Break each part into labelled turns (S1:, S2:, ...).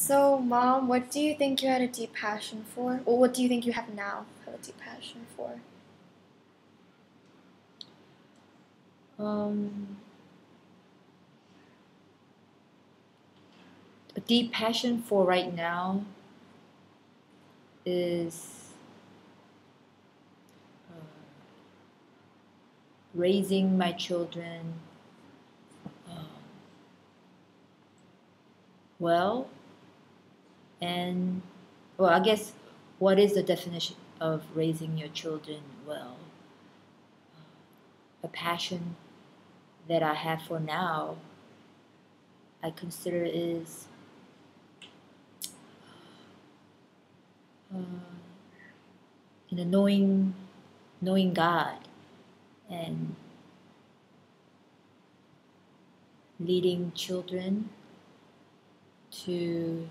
S1: So, Mom, what do you think you had a deep passion for? Or what do you think you have now have a deep passion for?
S2: Um, a deep passion for right now is uh, raising my children um, well. And, well, I guess, what is the definition of raising your children well? A passion that I have for now, I consider is uh, knowing God and leading children to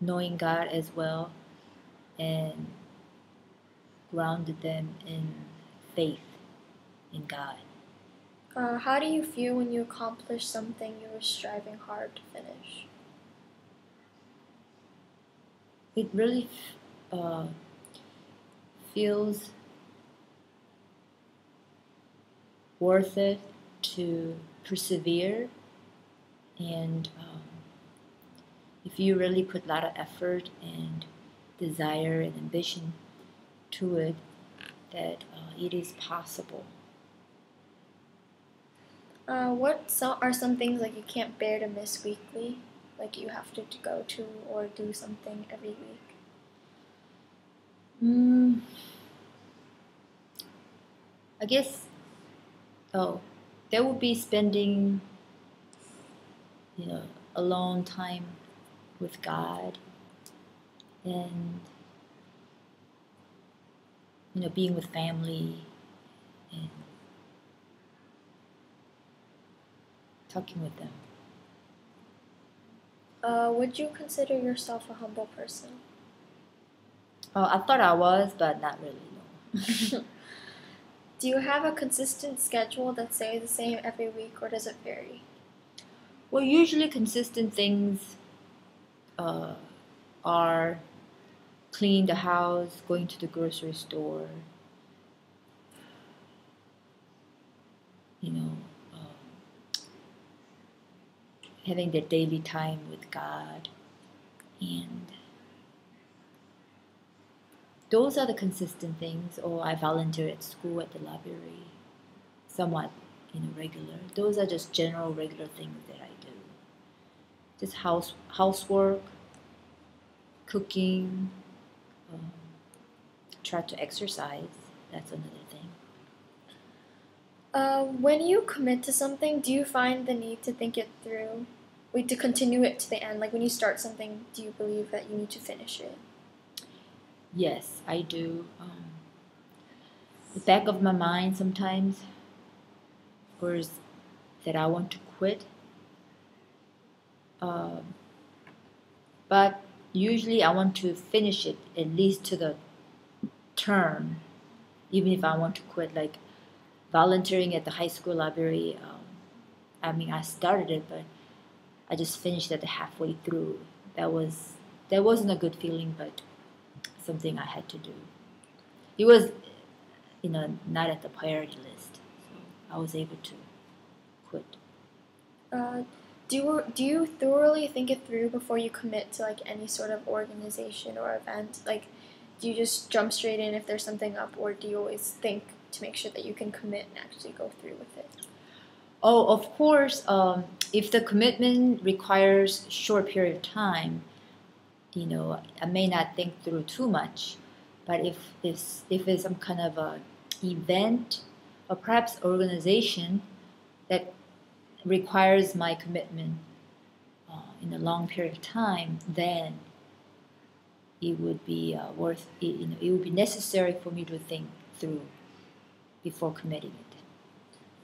S2: knowing God as well, and grounded them in faith in God.
S1: How do you feel when you accomplish something you were striving hard to finish?
S2: It really uh, feels worth it to persevere, and if you really put a lot of effort and desire and ambition to it, that it is possible.
S1: Are some things like you can't bear to miss weekly? Like you have to go to or do something every week?
S2: Mm, I guess, oh, that would be spending, a long time with God, and, being with family and talking with them.
S1: Would you consider yourself a humble person?
S2: Oh, I thought I was, but not really, no.
S1: Do you have a consistent schedule that stays the same every week, or does it vary?
S2: Well, usually consistent things uh, are cleaning the house, going to the grocery store, you know, having their daily time with God. And those are the consistent things. Or I volunteer at school at the library, somewhat, regular. Those are just general, regular things that I do. Just housework, cooking, um, try to exercise. That's another thing.
S1: When you commit to something, do you find the need to think it through? Wait, to continue it to the end? Like when you start something, do you believe that you need to finish it?
S2: Yes, I do. The back of my mind sometimes was that I want to quit. Um, but usually I want to finish it at least to the term, even if I want to quit. Like volunteering at the high school library, I mean, I started it, but I just finished it halfway through. That wasn't a good feeling, but something I had to do. It was, not at the priority list, so I was able to quit.
S1: Uh, do you thoroughly think it through before you commit to like any sort of organization or event? Like, do you just jump straight in if there's something up, or do you always think to make sure that you can commit and actually go through with it?
S2: Oh, of course, if the commitment requires short period of time, I may not think through too much. But if it's some kind of a event or perhaps organization that requires my commitment in a long period of time, then it would be it would be necessary for me to think through before committing it.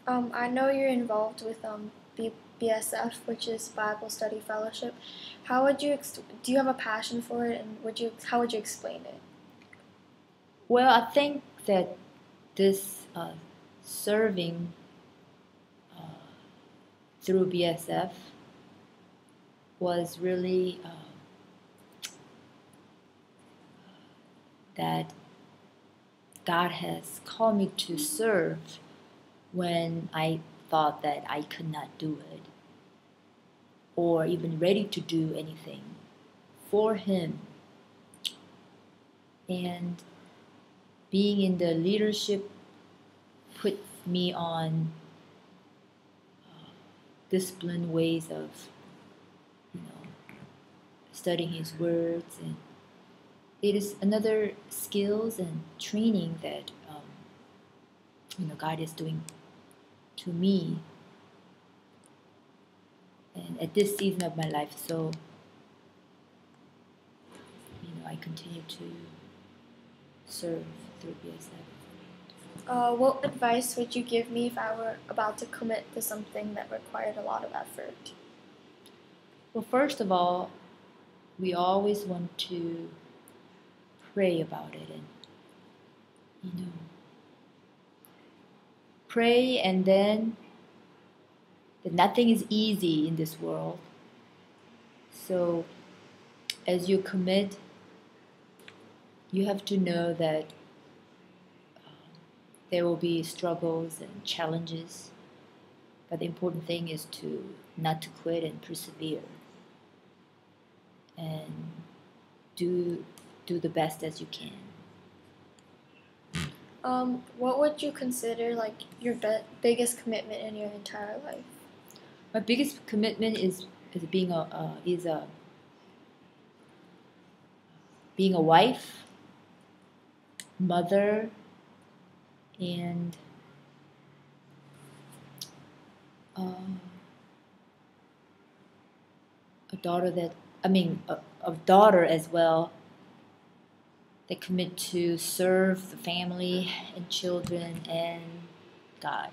S1: I know you're involved with BSF, which is Bible Study Fellowship. Do you have a passion for it, and how would you explain it?
S2: Well, I think that this serving through BSF was really that God has called me to serve when I thought that I could not do it or even ready to do anything for Him. And being in the leadership put me on disciplined ways of, studying His words, and it is another skills and training that God is doing to me, and at this season of my life. So I continue to serve through BSF.
S1: What advice would you give me if I were about to commit to something that required a lot of effort?
S2: Well, first of all, we always want to pray about it, and pray, and then that nothing is easy in this world. So as you commit, you have to know that there will be struggles and challenges, but the important thing is to not to quit and persevere and do the best as you can.
S1: What would you consider like your biggest commitment in your entire life?
S2: My biggest commitment is being a wife, mother, and a daughter as well, that commit to serve the family and children and God.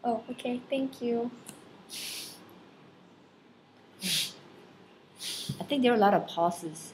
S1: Oh, okay, thank you.
S2: I think there are a lot of pauses